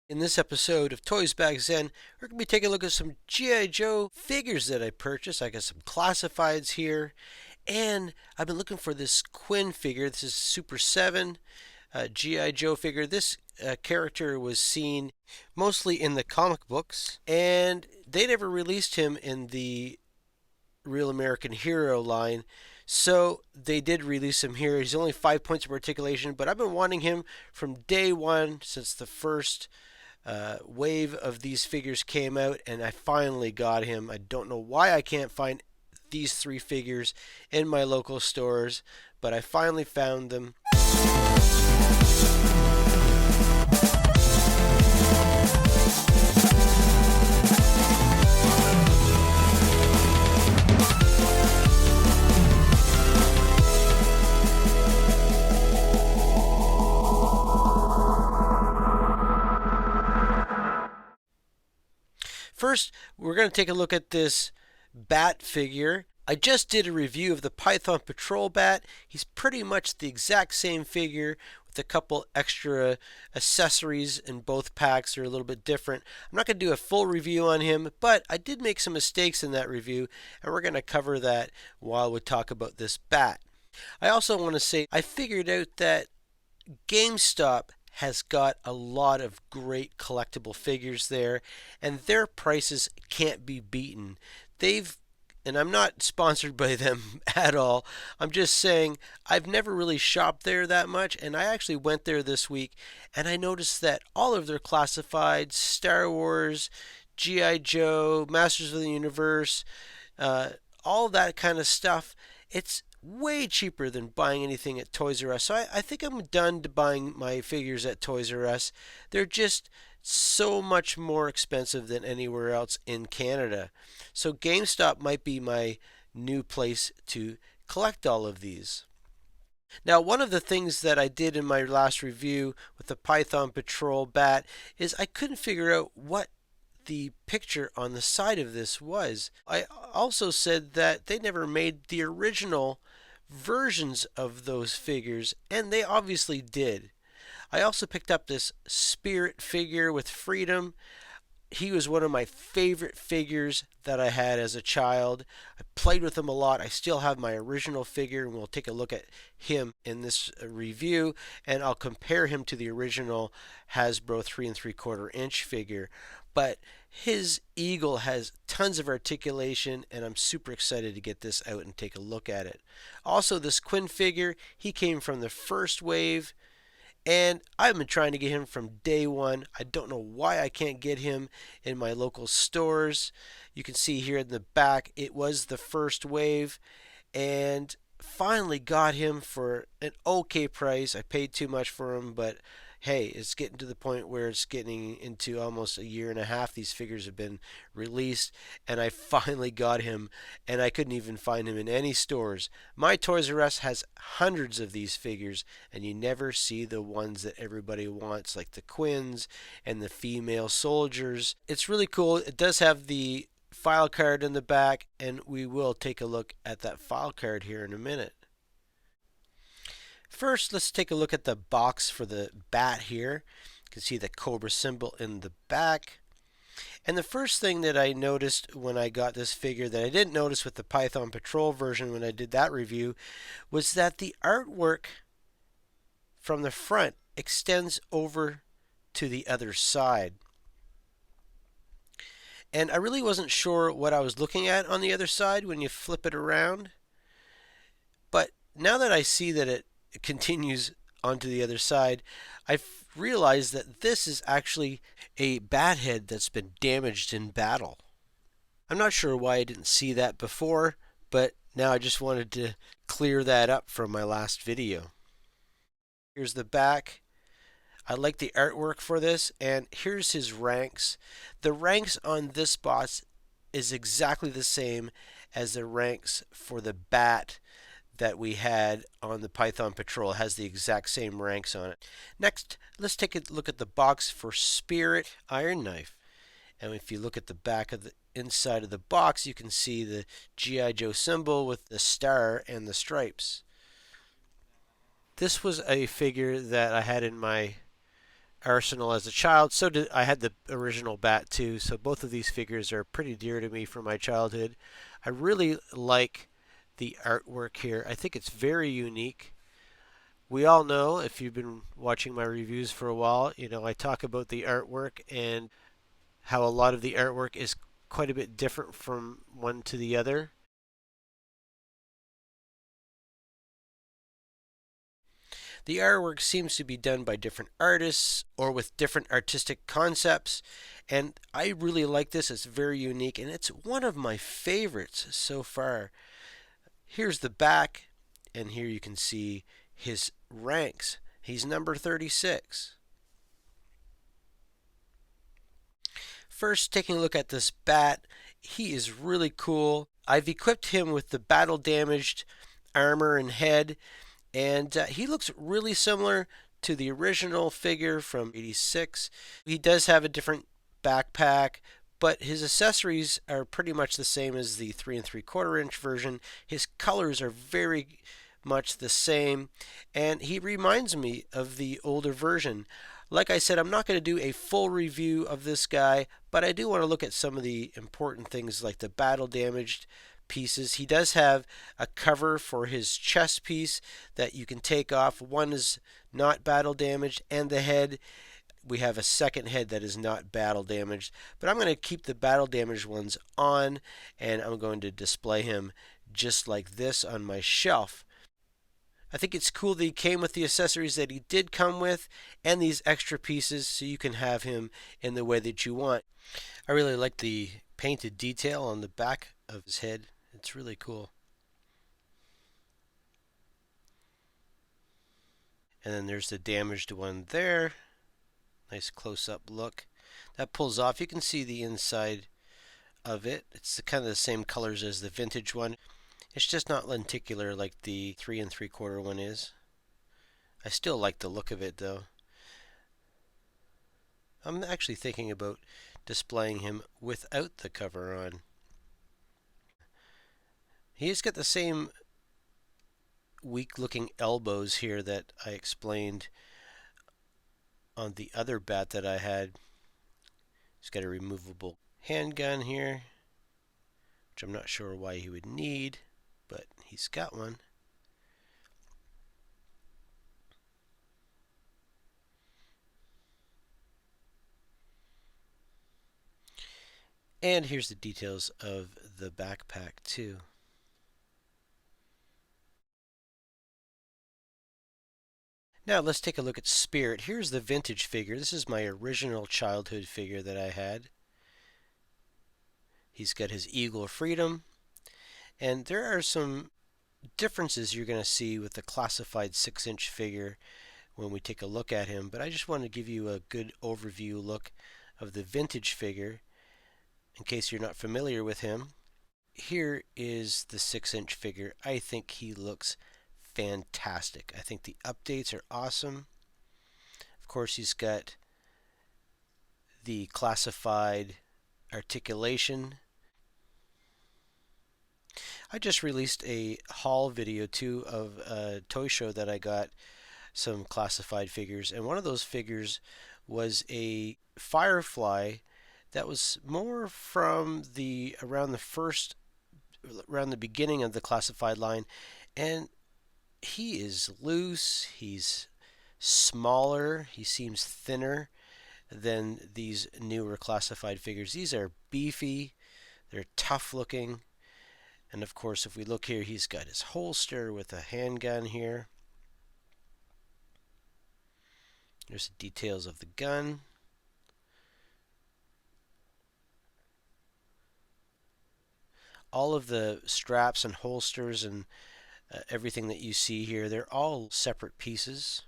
In this episode of Toysbackzen, we're going to be taking a look at some G.I. Joe figures that I purchased. I got some classifieds here, and I've been looking for this Kwinn figure. This is Super7 G.I. Joe figure. This character was seen mostly in the comic books, and they never released him in the Real American Hero line. So they did release him here. He's only 5 points of articulation, but I've been wanting him from day one since the first wave of these figures came out, and I finally got him. I don't know why I can't find these three figures in my local stores, but I finally found them. First, we're going to take a look at this Bat figure. I just did a review of the Python Patrol Bat. He's pretty much the exact same figure with a couple extra accessories in both packs. They're a little bit different. I'm not going to do a full review on him, but I did make some mistakes in that review, and we're going to cover that while we talk about this Bat. I also want to say I figured out that GameStop has got a lot of great collectible figures there, and their prices can't be beaten. And I'm not sponsored by them at all. I'm just saying I've never really shopped there that much, and I actually went there this week, and I noticed that all of their classifieds, Star Wars, G.I. Joe, Masters of the Universe, all that kind of stuff, it's way cheaper than buying anything at Toys R Us. So I think I'm done to buying my figures at Toys R Us. They're just so much more expensive than anywhere else in Canada. So GameStop might be my new place to collect all of these. Now, one of the things that I did in my last review with the Python Patrol Bat is I couldn't figure out what the picture on the side of this was. I also said that they never made the original versions of those figures, and they obviously did. I also picked up this Spirit figure with Freedom. He was one of my favorite figures that I had as a child. I played with him a lot. I still have my original figure, and we'll take a look at him in this review, and I'll compare him to the original Hasbro 3 3/4 inch figure. But his eagle has tons of articulation, and I'm super excited to get this out and take a look at it. Also, this Kwinn figure, he came from the first wave, and I've been trying to get him from day one. I don't know why I can't get him in my local stores. You can see here in the back, it was the first wave, and finally got him for an okay price. I paid too much for him, but hey, it's getting to the point where it's getting into almost a year and a half. These figures have been released, and I finally got him, and I couldn't even find him in any stores. My Toys R Us has hundreds of these figures, and you never see the ones that everybody wants, like the Kwinns and the female soldiers. It's really cool. It does have the file card in the back, and we will take a look at that file card here in a minute. First, let's take a look at the box for the Bat here. You can see the Cobra symbol in the back. And the first thing that I noticed when I got this figure that I didn't notice with the Python Patrol version when I did that review was that the artwork from the front extends over to the other side. And I really wasn't sure what I was looking at on the other side when you flip it around. But now that I see that it continues onto the other side, I've realized that this is actually a bat head that's been damaged in battle. I'm not sure why I didn't see that before, but now I just wanted to clear that up from my last video. Here's the back. I like the artwork for this, and here's his ranks. The ranks on this box is exactly the same as the ranks for the Bat that we had on the Python Patrol. It has the exact same ranks on it. Next, let's take a look at the box for Spirit Iron Knife. And if you look at the back of the inside of the box, you can see the G.I. Joe symbol with the star and the stripes. This was a figure that I had in my arsenal as a child. So did I had the original Bat too. So both of these figures are pretty dear to me from my childhood. I really like the artwork here. I think it's very unique. We all know, if you've been watching my reviews for a while, I talk about the artwork and how a lot of the artwork is quite a bit different from one to the other. The artwork seems to be done by different artists or with different artistic concepts, and I really like this. It's very unique, and it's one of my favorites so far. Here's the back, and here you can see his ranks. He's number 36. First, taking a look at this Bat, he is really cool. I've equipped him with the battle damaged armor and head, and he looks really similar to the original figure from '86. He does have a different backpack, but his accessories are pretty much the same as the 3 3/4 inch version. His colors are very much the same, and he reminds me of the older version. Like I said, I'm not going to do a full review of this guy, but I do want to look at some of the important things like the battle damaged pieces. He does have a cover for his chest piece that you can take off. One is not battle damaged, and the head, we have a second head that is not battle damaged. But I'm going to keep the battle damaged ones on, and I'm going to display him just like this on my shelf. I think it's cool that he came with the accessories that he did come with and these extra pieces so you can have him in the way that you want. I really like the painted detail on the back of his head. It's really cool. And then there's the damaged one there. Nice close-up look. That pulls off. You can see the inside of it. It's kind of the same colors as the vintage one. It's just not lenticular like the 3 3/4 one is. I still like the look of it though. I'm actually thinking about displaying him without the cover on. He's got the same weak looking elbows here that I explained on the other Bat that I had. He's got a removable handgun here, which I'm not sure why he would need, but he's got one. And here's the details of the backpack too. Now let's take a look at Spirit. Here's the vintage figure. This is my original childhood figure that I had. He's got his Eagle of Freedom. And there are some differences you're going to see with the classified 6-inch figure when we take a look at him. But I just want to give you a good overview look of the vintage figure in case you're not familiar with him. Here is the 6-inch figure. I think he looks fantastic. I think the updates are awesome. Of course, he's got the classified articulation. I just released a haul video too of a toy show that I got some classified figures, and one of those figures was a Firefly that was more from around the beginning of the classified line, and he is loose, he's smaller, he seems thinner than these newer classified figures. These are beefy, they're tough looking, and of course if we look here, he's got his holster with a handgun here. There's the details of the gun. All of the straps and holsters and everything that you see here, they're all separate pieces,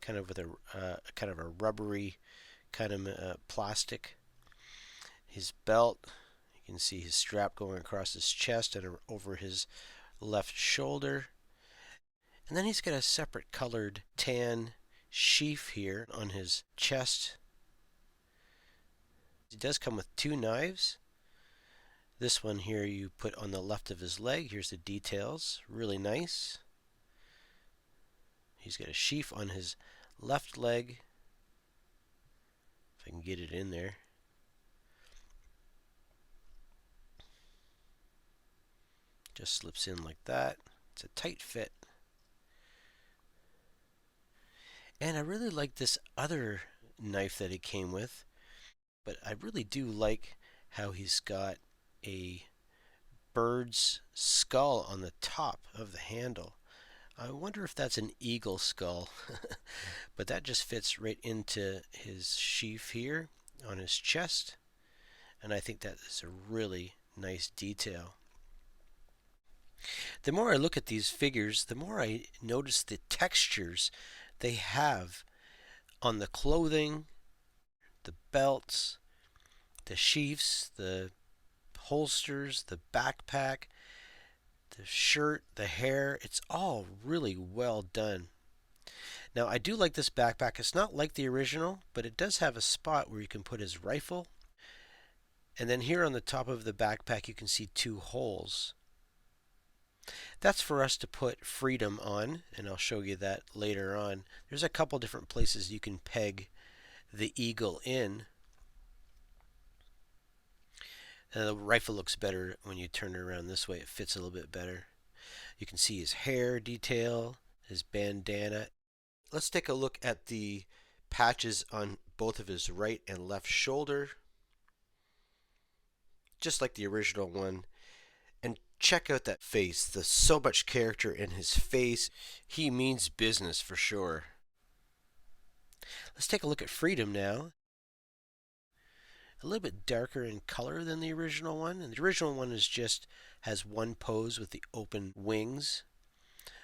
kind of with a rubbery kind of plastic. His belt, you can see his strap going across his chest and over his left shoulder. And then he's got a separate colored tan sheath here on his chest. He does come with 2 knives. This one here you put on the left of his leg. Here's the details. Really nice. He's got a sheath on his left leg, if I can get it in there. Just slips in like that. It's a tight fit. And I really like this other knife that it came with, but I really do like how he's got a bird's skull on the top of the handle. I wonder if that's an eagle skull, but that just fits right into his sheath here on his chest, and I think that is a really nice detail. The more I look at these figures, the more I notice the textures they have on the clothing, the belts, the sheaths, the holsters, the backpack, the shirt, the hair. It's all really well done. Now, I do like this backpack. It's not like the original, but it does have a spot where you can put his rifle. And then here on the top of the backpack, you can see two holes. That's for us to put Freedom on, and I'll show you that later on. There's a couple different places you can peg the eagle in. And the rifle looks better when you turn it around this way. It fits a little bit better. You can see his hair detail, his bandana. Let's take a look at the patches on both of his right and left shoulder, just like the original one. And check out that face. There's so much character in his face. He means business for sure. Let's take a look at Freedom now. A little bit darker in color than the original one. And the original one has one pose with the open wings,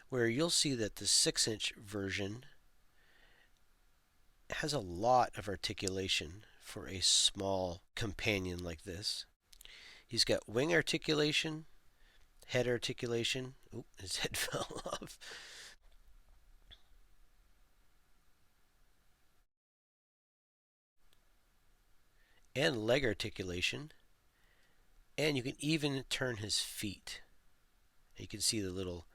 where you'll see that the 6-inch version has a lot of articulation for a small companion like this. He's got wing articulation, head articulation. Oop, his head fell off. And leg articulation. And you can even turn his feet. You can see the little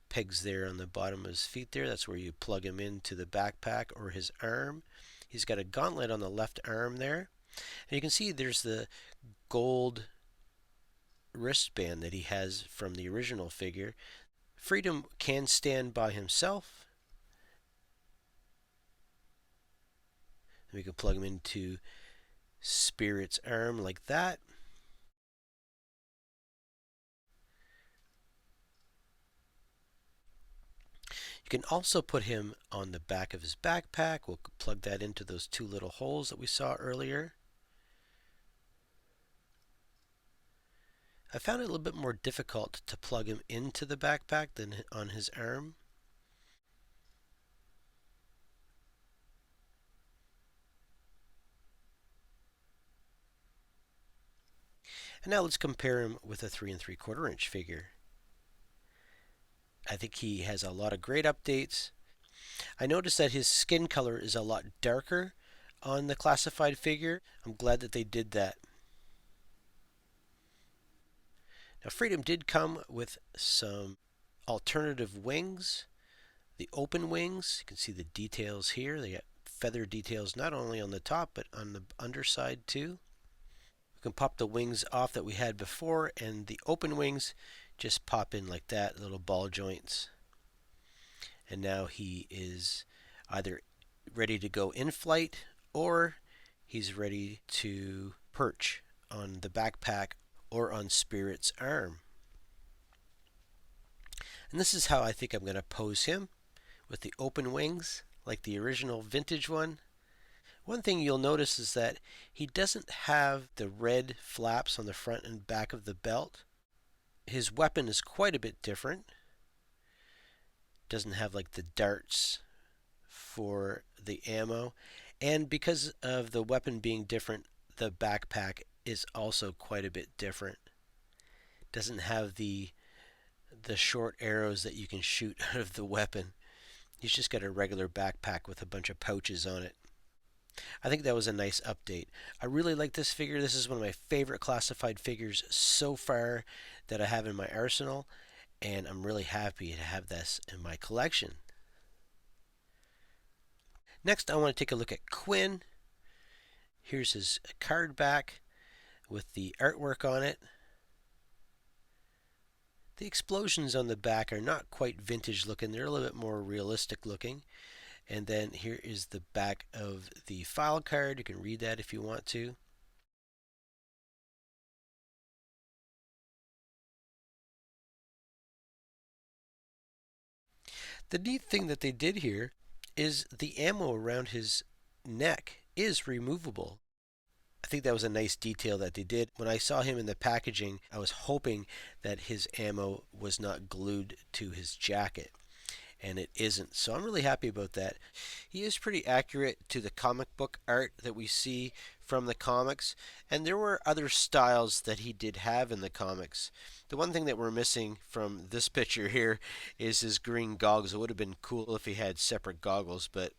pegs there on the bottom of his feet there. That's where you plug him into the backpack or his arm. He's got a gauntlet on the left arm there. And you can see there's the gold wristband that he has from the original figure. Freedom can stand by himself. We can plug him into Spirit's arm like that. You can also put him on the back of his backpack. We'll plug that into those two little holes that we saw earlier. I found it a little bit more difficult to plug him into the backpack than on his arm. And now let's compare him with a 3 3/4 inch figure. I think he has a lot of great updates. I noticed that his skin color is a lot darker on the classified figure. I'm glad that they did that. Now, Freedom did come with some alternative wings. The open wings, you can see the details here. They got feather details not only on the top but on the underside too. We can pop the wings off that we had before, and the open wings just pop in like that, little ball joints. And now he is either ready to go in flight or he's ready to perch on the backpack or on Spirit's arm. And this is how I think I'm going to pose him, with the open wings like the original vintage one. One thing you'll notice is that he doesn't have the red flaps on the front and back of the belt. His weapon is quite a bit different. Doesn't have like the darts for the ammo. And because of the weapon being different, the backpack is also quite a bit different. Doesn't have the short arrows that you can shoot out of the weapon. He's just got a regular backpack with a bunch of pouches on it. I think that was a nice update. I really like this figure. This is one of my favorite classified figures so far that I have in my arsenal, and I'm really happy to have this in my collection. Next, I want to take a look at Kwinn. Here's his card back with the artwork on it. The explosions on the back are not quite vintage looking, they're a little bit more realistic looking. And then here is the back of the file card. You can read that if you want to. The neat thing that they did here is the ammo around his neck is removable. I think that was a nice detail that they did. When I saw him in the packaging, I was hoping that his ammo was not glued to his jacket, and it isn't. So I'm really happy about that. He is pretty accurate to the comic book art that we see from the comics, and there were other styles that he did have in the comics. The one thing that we're missing from this picture here is his green goggles. It would have been cool if he had separate goggles, but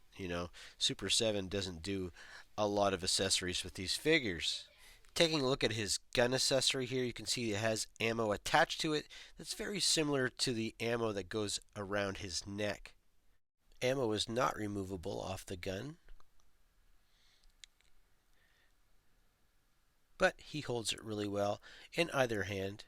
Super7 doesn't do a lot of accessories with these figures. Taking a look at his gun accessory here, you can see it has ammo attached to it that's very similar to the ammo that goes around his neck. Ammo is not removable off the gun, but he holds it really well in either hand.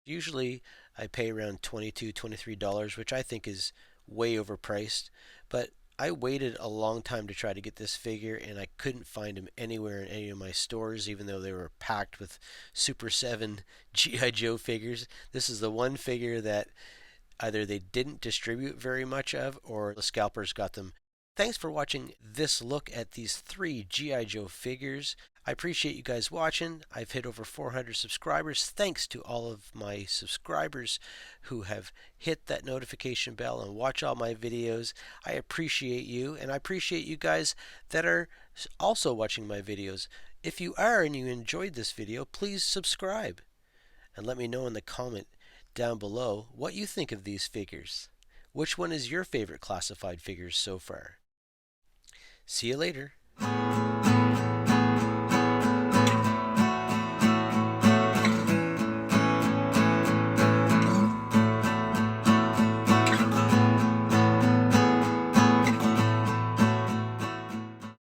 Usually I pay around $22, $23, which I think is way overpriced, but I waited a long time to try to get this figure, and I couldn't find him anywhere in any of my stores, even though they were packed with Super 7 G.I. Joe figures. This is the one figure that either they didn't distribute very much of, or the scalpers got them. Thanks for watching this look at these 3 G.I. Joe figures. I appreciate you guys watching. I've hit over 400 subscribers. Thanks to all of my subscribers who have hit that notification bell and watch all my videos. I appreciate you, and I appreciate you guys that are also watching my videos. If you are and you enjoyed this video, please subscribe and let me know in the comment down below what you think of these figures. Which one is your favorite classified figures so far? See you later.